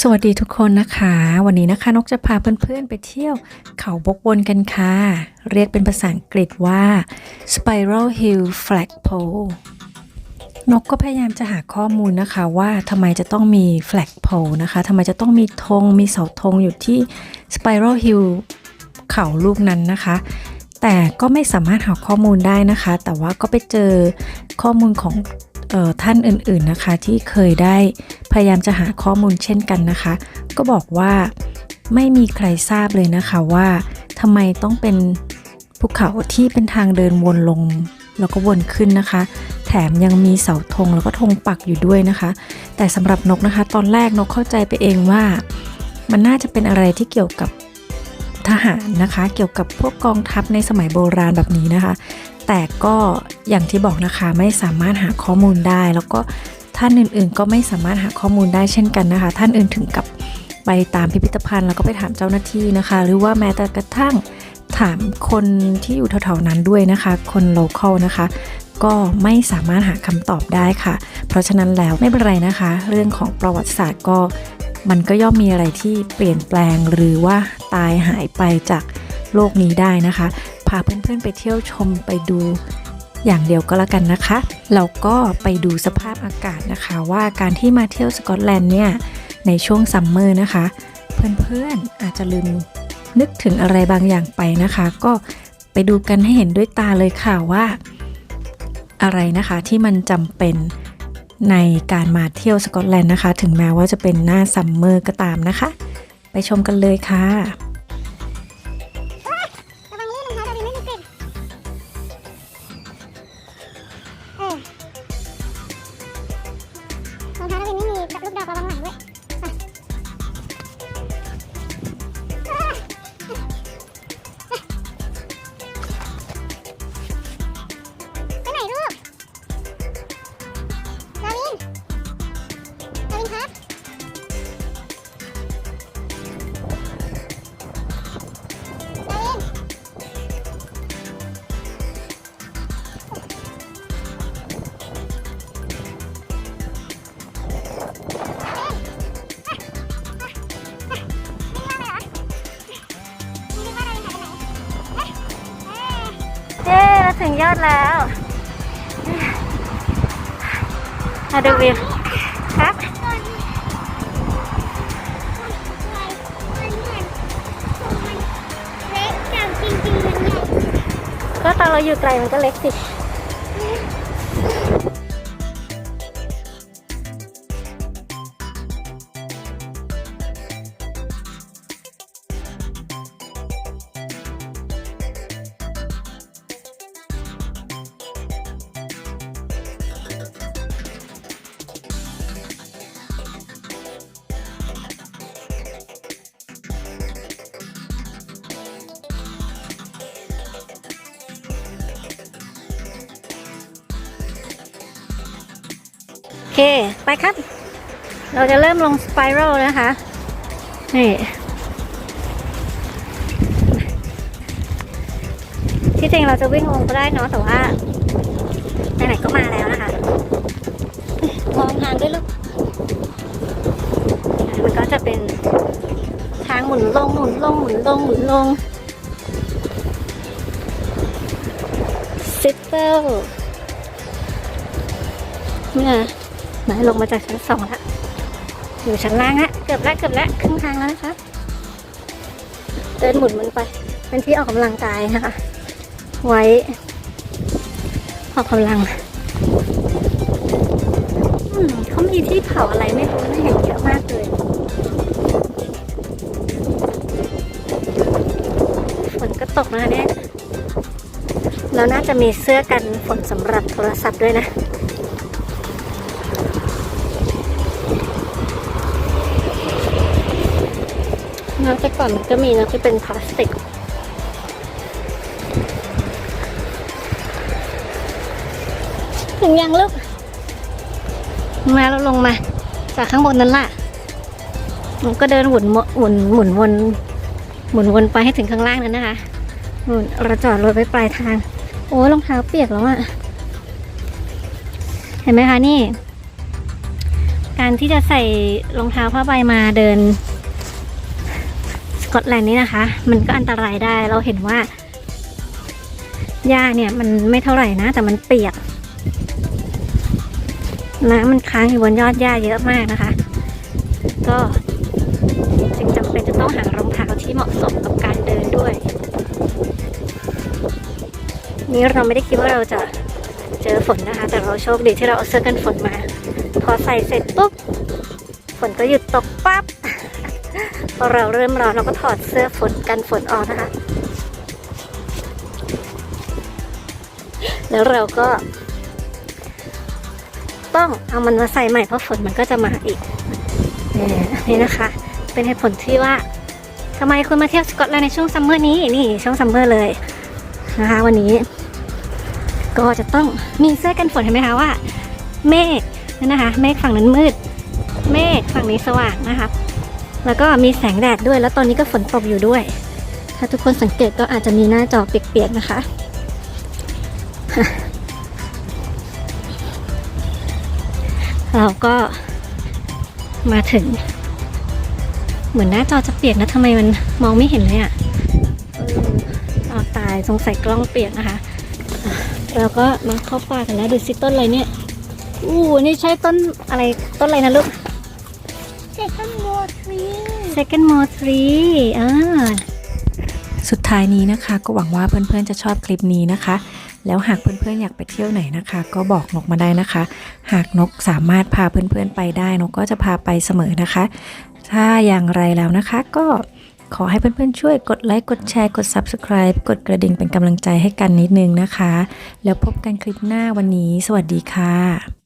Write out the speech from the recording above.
สวัสดีทุกคนนะคะวันนี้นะคะนกจะพาเพื่อนๆไปเที่ยวเขาบกวนกันค่ะเรียกเป็นภาษาอังกฤษว่า Spiral Hill Flagpole นกก็พยายามจะหาข้อมูลนะคะว่าทำไมจะต้องมี flagpole นะคะทำไมจะต้องมีธงมีเสาธงอยู่ที่ Spiral Hill เขาลูกนั้นนะคะแต่ก็ไม่สามารถหาข้อมูลได้นะคะแต่ว่าก็ไปเจอข้อมูลของท่านอื่นๆนะคะที่เคยได้พยายามจะหาข้อมูลเช่นกันนะคะก็บอกว่าไม่มีใครทราบเลยนะคะว่าทำไมต้องเป็นภูเขาที่เป็นทางเดินวนลงแล้วก็วนขึ้นนะคะแถมยังมีเสาธงแล้วก็ธงปักอยู่ด้วยนะคะแต่สำหรับนกนะคะตอนแรกนกเข้าใจไปเองว่ามันน่าจะเป็นอะไรที่เกี่ยวกับทหารนะคะเกี่ยวกับพวกกองทัพในสมัยโบราณแบบนี้นะคะแต่ก็อย่างที่บอกนะคะไม่สามารถหาข้อมูลได้แล้วก็ท่านอื่นๆก็ไม่สามารถหาข้อมูลได้เช่นกันนะคะท่านอื่นถึงกับไปตามพิพิธภัณฑ์แล้วก็ไปถามเจ้าหน้าที่นะคะหรือว่าแม้แต่กระทั่งถามคนที่อยู่แถวๆนั้นด้วยนะคะคนโลคอลนะคะก็ไม่สามารถหาคำตอบได้ค่ะเพราะฉะนั้นแล้วไม่เป็นไรนะคะเรื่องของประวัติศาสตร์ก็มันก็ย่อมมีอะไรที่เปลี่ยนแปลงหรือว่าตายหายไปจากโลกนี้ได้นะคะพาเพื่อนๆไปเที่ยวชมไปดูอย่างเดียวก็แล้วกันนะคะเราก็ไปดูสภาพอากาศนะคะว่าการที่มาเที่ยวสกอตแลนด์เนี่ยในช่วงซัมเมอร์นะคะเพื่อนๆอาจจะลืมนึกถึงอะไรบางอย่างไปนะคะก็ไปดูกันให้เห็นด้วยตาเลยค่ะว่าอะไรนะคะที่มันจำเป็นในการมาเที่ยวสกอตแลนด์นะคะถึงแม้ว่าจะเป็นหน้าซัมเมอร์ก็ตามนะคะไปชมกันเลยค่ะรองเท้านักเรียนไม่มีลูกดอกระวังหลังด้วยไปไหนลูกดาวินครับดาวินเย้เราถึงยอดแล้วมาดูวิวครับก็ตอนเราอยู่ไกลมันก็เล็กสิโอเคไปครับเราจะเริ่มลงสไปรัลนะคะนี่ที่จริงเราจะวิ่งลงก็ได้เนาะแต่ว่าไหนๆก็มาแล้วนะคะมองทางด้วยลูกมันก็จะเป็นทางหมุนลงหมุนลงหมุนลงหมุนลงซิปเปิลเนี่ยไหนลงมาจากชั้น2แล้วอยู่ชั้นล่างฮะเกือบแล้วครึ่งทางแล้วนะคะเดินหมุนมันไปเป็นที่ออกกำลังกายนะคะไว้ออกกำลังเขามีที่เผาอะไรไม่รู้นะเห็นเยอะมากเลยฝนก็ตกนะเนี่ยแล้วน่าจะมีเสื้อกันฝนสำหรับโทรศัพท์ด้วยนะแต่ก่อนมันก็มีนะที่เป็นพลาสติกถึงยังลูกมาเราลงมาจากข้างบนนั้นล่ะมันก็เดินหมุนวนไปให้ถึงข้างล่างนั้นนะคะเราจอดรถไว้ปลายทางโอ้รองเท้าเปียกแล้วอะเห็นไหมคะนี่ การที่จะใส่รองเท้าผ้าใบมาเดินสกอตแลนด์นี่นะคะ มันก็อันตรายได้เราเห็นว่าหญ้าเนี่ยมันไม่เท่าไหร่นะ แต่มันเปียกน้ำมันค้างอยู่บนยอดหญ้าเยอะมากนะคะ ก็จึงจำเป็นจะต้องหารองเท้าที่เหมาะสมกับการเดินด้วย นี่เราไม่ได้คิดว่าเราจะเจอฝนนะคะ แต่เราโชคดีที่เราเอาเสื้อกันฝนมา พอใส่เสร็จปุ๊บฝนก็หยุดตกปั๊บ พอเราเริ่มร้อนเราก็ถอดเสื้อฝนกันฝนออกนะคะ แล้วเราก็ต้องเอามันมาใส่ใหม่เพราะฝนมันก็จะมาอีกนี่นะคะ เป็นเหตุผลที่ว่าทำไมคุณมาเที่ยวสกอตแลนด์ในช่วงซัมเมอร์นี้นี่ช่วงซัมเมอร์เลยนะคะวันนี้ก็จะต้องมีเสื้อกันฝนเห็นไหมคะว่าเมฆนั่นนะคะเมฆฝั่งนั้นมืดเมฆฝั่งนี้สว่างนะคะแล้วก็มีแสงแดดด้วยแล้วตอนนี้ก็ฝนตกอยู่ด้วยถ้าทุกคนสังเกตก็อาจจะมีหน้าจอเปียกๆนะคะเราก็มาถึงเหมือนหน้าจอจะเปียกนะทำไมมันมองไม่เห็นเลยอ่ะเอาตายสงสัยกล้องเปียกนะคะเราก็มาเข้าป่ากันแล้วดูสิต้นอะไรเนี่ยนี่ใช่ต้นอะไรต้นอะไรนะลูก Second more tree Second more tree สุดท้ายนี้นะคะก็หวังว่าเพื่อนๆจะชอบคลิปนี้นะคะ แล้วหากเพื่อนๆอยากไปเที่ยวไหนนะคะ ก็บอกนกมาได้นะคะ หากนกสามารถพาเพื่อนๆไปได้นกก็จะพาไปเสมอนะคะ ถ้าอย่างไรแล้วนะคะก็ขอให้เพื่อนๆช่วยกดไลค์กดแชร์กด Subscribe กดกระดิ่งเป็นกำลังใจให้กันนิดนึงนะคะ แล้วพบกันคลิปหน้าวันนี้สวัสดีค่ะ